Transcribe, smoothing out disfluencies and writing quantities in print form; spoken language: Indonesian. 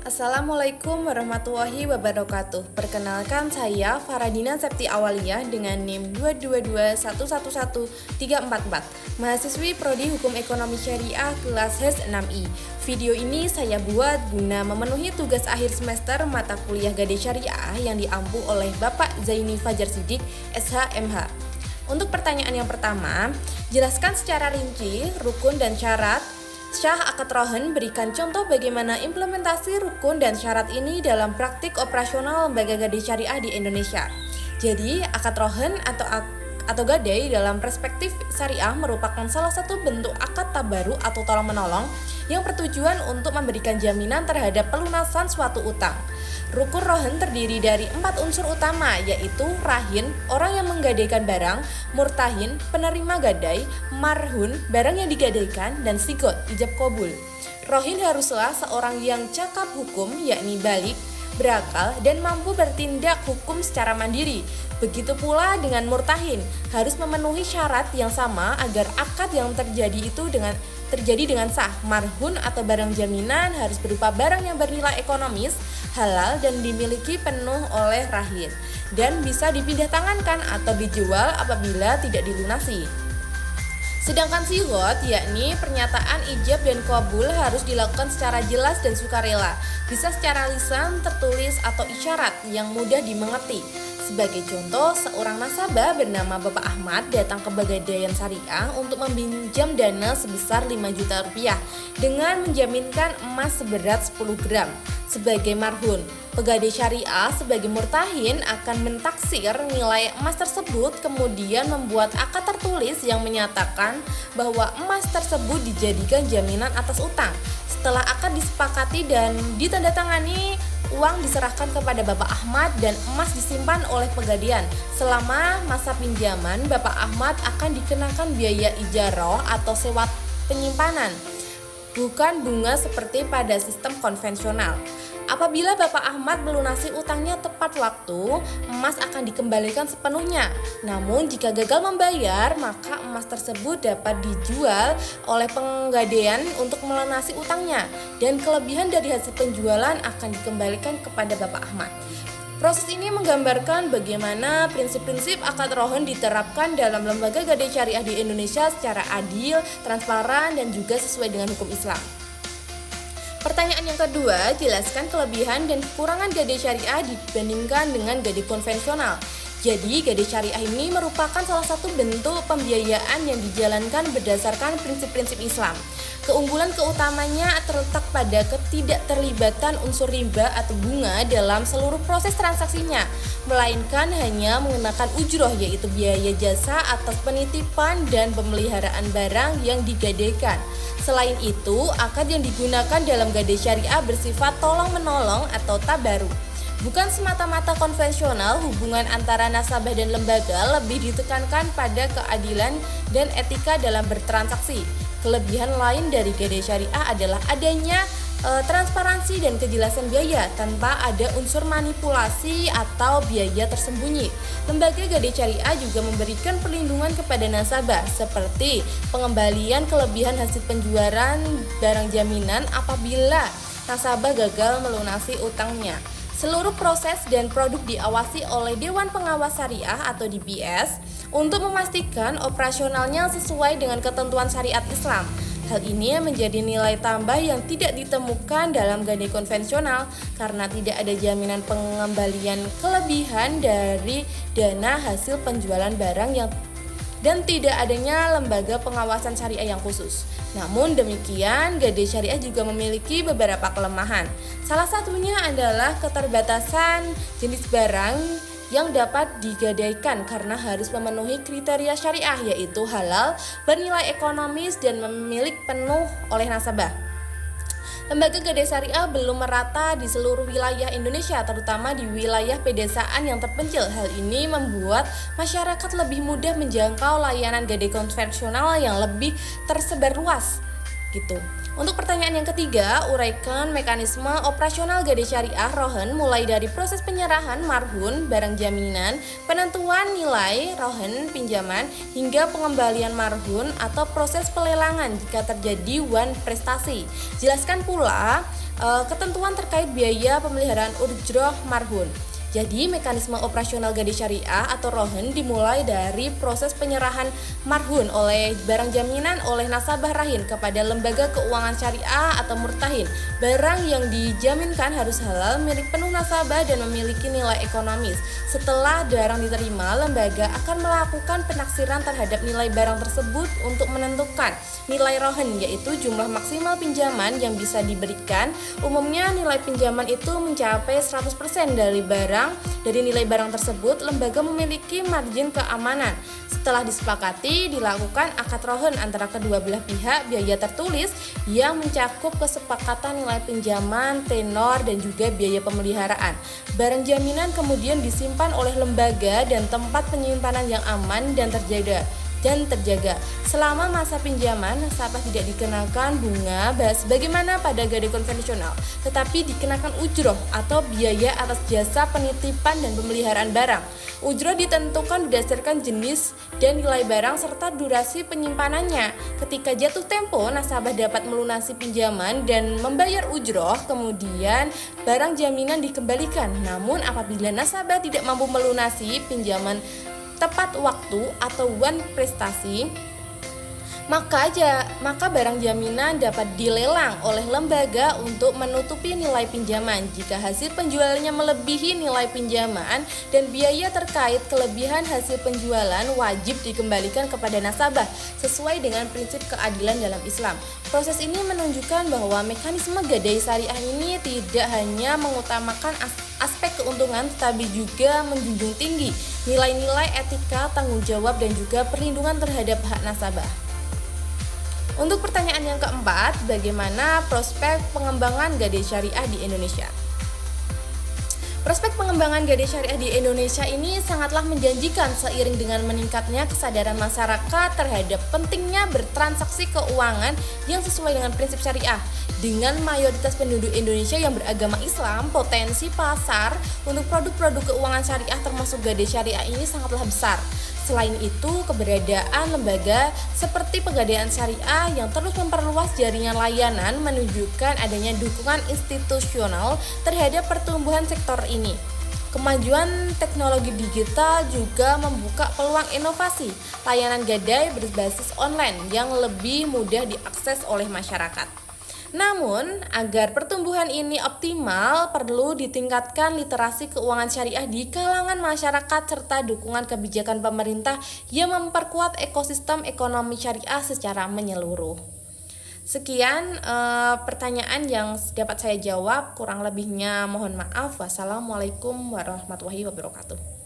Assalamualaikum warahmatullahi wabarakatuh. Perkenalkan saya Faradina Septi Awaliyah dengan NIM 222111344, mahasiswi Prodi Hukum Ekonomi Syariah kelas HES 6I. Video ini saya buat guna memenuhi tugas akhir semester mata kuliah Gade Syariah yang diampu oleh Bapak Zaini Fajar Sidik, SHMH. Untuk pertanyaan yang pertama, jelaskan secara rinci rukun dan syarat Syah Akad Rohan. Berikan contoh bagaimana implementasi rukun dan syarat ini dalam praktik operasional lembaga Gade Syariah di Indonesia. Jadi, akad rohan atau gadai dalam perspektif syariah merupakan salah satu bentuk akad tabaru atau tolong-menolong yang bertujuan untuk memberikan jaminan terhadap pelunasan suatu utang. Rukun rohan terdiri dari 4 unsur utama, yaitu rahin, orang yang menggadaikan barang, murtahin, penerima gadai, marhun, barang yang digadaikan, dan sigot, ijab kabul. Rohin haruslah seorang yang cakap hukum, yakni balik, berakal, dan mampu bertindak hukum secara mandiri. Begitu pula dengan murtahin, harus memenuhi syarat yang sama agar akad yang terjadi dengan sah. Marhun atau barang jaminan harus berupa barang yang bernilai ekonomis, halal, dan dimiliki penuh oleh rahin, dan bisa dipindah tangankan atau dijual apabila tidak dilunasi. Sedangkan sigot, yakni pernyataan ijab dan kabul, harus dilakukan secara jelas dan sukarela, bisa secara lisan, tertulis, atau isyarat yang mudah dimengerti. Sebagai contoh, seorang nasabah bernama Bapak Ahmad datang ke Pegadaian Syariah untuk meminjam dana sebesar 5 juta rupiah dengan menjaminkan emas seberat 10 gram sebagai marhun. Pegadai Syariah sebagai murtahin akan mentaksir nilai emas tersebut, kemudian membuat akad tertulis yang menyatakan bahwa emas tersebut dijadikan jaminan atas utang. Setelah akad disepakati dan ditandatangani, uang diserahkan kepada Bapak Ahmad dan emas disimpan oleh Pegadaian. Selama masa pinjaman, Bapak Ahmad akan dikenakan biaya ijarah atau sewa penyimpanan, bukan bunga seperti pada sistem konvensional. Apabila Bapak Ahmad melunasi utangnya tepat waktu, emas akan dikembalikan sepenuhnya. Namun jika gagal membayar, maka emas tersebut dapat dijual oleh Pegadaian untuk melunasi utangnya, dan kelebihan dari hasil penjualan akan dikembalikan kepada Bapak Ahmad. Proses ini menggambarkan bagaimana prinsip-prinsip akad rohan diterapkan dalam lembaga Gade Syariah di Indonesia secara adil, transparan, dan juga sesuai dengan hukum Islam. Pertanyaan yang kedua, jelaskan kelebihan dan kekurangan Gade Syariah dibandingkan dengan Gade konvensional. Jadi, Gade Syariah ini merupakan salah satu bentuk pembiayaan yang dijalankan berdasarkan prinsip-prinsip Islam. Keunggulan keutamanya terletak pada ketidakterlibatan unsur riba atau bunga dalam seluruh proses transaksinya, melainkan hanya menggunakan ujroh, yaitu biaya jasa atas penitipan dan pemeliharaan barang yang digadaikan. Selain itu, akad yang digunakan dalam Gade Syariah bersifat tolong-menolong atau tabaru. Bukan semata-mata konvensional, hubungan antara nasabah dan lembaga lebih ditekankan pada keadilan dan etika dalam bertransaksi. Kelebihan lain dari Gade Syariah adalah adanya transparansi dan kejelasan biaya tanpa ada unsur manipulasi atau biaya tersembunyi. Lembaga Gade Syariah juga memberikan perlindungan kepada nasabah seperti pengembalian kelebihan hasil penjualan barang jaminan apabila nasabah gagal melunasi utangnya. Seluruh proses dan produk diawasi oleh Dewan Pengawas Syariah atau DPS untuk memastikan operasionalnya sesuai dengan ketentuan syariat Islam. Hal ini menjadi nilai tambah yang tidak ditemukan dalam Gade konvensional karena tidak ada jaminan pengembalian kelebihan dari dana hasil penjualan barang dan tidak adanya lembaga pengawasan syariah yang khusus. Namun demikian, Gade Syariah juga memiliki beberapa kelemahan. Salah satunya adalah keterbatasan jenis barang yang dapat digadaikan karena harus memenuhi kriteria syariah, yaitu halal, bernilai ekonomis, dan memiliki penuh oleh nasabah. Lembaga Gade Syariah belum merata di seluruh wilayah Indonesia, terutama di wilayah pedesaan yang terpencil. Hal ini membuat masyarakat lebih mudah menjangkau layanan Gade konvensional yang lebih tersebar luas. Gitu. Untuk pertanyaan yang ketiga, uraikan mekanisme operasional Gade Syariah rohan mulai dari proses penyerahan marhun, barang jaminan, penentuan nilai rohan pinjaman, hingga pengembalian marhun atau proses pelelangan jika terjadi wan prestasi. Jelaskan pula Ketentuan terkait biaya pemeliharaan ujroh marhun. Jadi, mekanisme operasional Gadai Syariah atau Rohin dimulai dari proses penyerahan marhun oleh barang jaminan oleh nasabah rahin kepada lembaga keuangan syariah atau murtahin. Barang yang dijaminkan harus halal, milik penuh nasabah dan memiliki nilai ekonomis. Setelah barang diterima, lembaga akan melakukan penaksiran terhadap nilai barang tersebut untuk menentukan nilai rohin, yaitu jumlah maksimal pinjaman yang bisa diberikan. Umumnya nilai pinjaman itu mencapai 100% dari nilai barang tersebut. Lembaga memiliki margin keamanan. Setelah disepakati, dilakukan akad rohin antara kedua belah pihak. Biaya tertulis yang mencakup kesepakatan nilai pinjaman, tenor, dan juga biaya pemeliharaan. Barang jaminan kemudian disimpan oleh lembaga dan tempat penyimpanan yang aman dan terjaga. Selama masa pinjaman, nasabah tidak dikenakan bunga sebagaimana pada gadai konvensional, tetapi dikenakan ujroh atau biaya atas jasa penitipan dan pemeliharaan barang. Ujroh ditentukan berdasarkan jenis dan nilai barang serta durasi penyimpanannya. Ketika jatuh tempo, nasabah dapat melunasi pinjaman dan membayar ujroh, kemudian barang jaminan dikembalikan. Namun apabila nasabah tidak mampu melunasi pinjaman tepat waktu atau one prestasi, maka barang jaminan dapat dilelang oleh lembaga untuk menutupi nilai pinjaman. Jika hasil penjualannya melebihi nilai pinjaman dan biaya terkait kelebihan hasil penjualan, wajib dikembalikan kepada nasabah sesuai dengan prinsip keadilan dalam Islam. Proses ini menunjukkan bahwa mekanisme gadai syariah ini tidak hanya mengutamakan aspek keuntungan, tetapi juga menjunjung tinggi nilai-nilai etika, tanggung jawab, dan juga perlindungan terhadap hak nasabah. Untuk pertanyaan yang keempat, bagaimana prospek pengembangan gadai syariah di Indonesia? Prospek pengembangan gadai syariah di Indonesia ini sangatlah menjanjikan seiring dengan meningkatnya kesadaran masyarakat terhadap pentingnya bertransaksi keuangan yang sesuai dengan prinsip syariah. Dengan mayoritas penduduk Indonesia yang beragama Islam, potensi pasar untuk produk-produk keuangan syariah termasuk gadai syariah ini sangatlah besar. Selain itu, keberadaan lembaga seperti Pegadaian Syariah yang terus memperluas jaringan layanan menunjukkan adanya dukungan institusional terhadap pertumbuhan sektor ini. Kemajuan teknologi digital juga membuka peluang inovasi layanan gadai berbasis online yang lebih mudah diakses oleh masyarakat. Namun, agar pertumbuhan ini optimal, perlu ditingkatkan literasi keuangan syariah di kalangan masyarakat serta dukungan kebijakan pemerintah yang memperkuat ekosistem ekonomi syariah secara menyeluruh. Sekian pertanyaan yang dapat saya jawab, kurang lebihnya mohon maaf. Wassalamualaikum warahmatullahi wabarakatuh.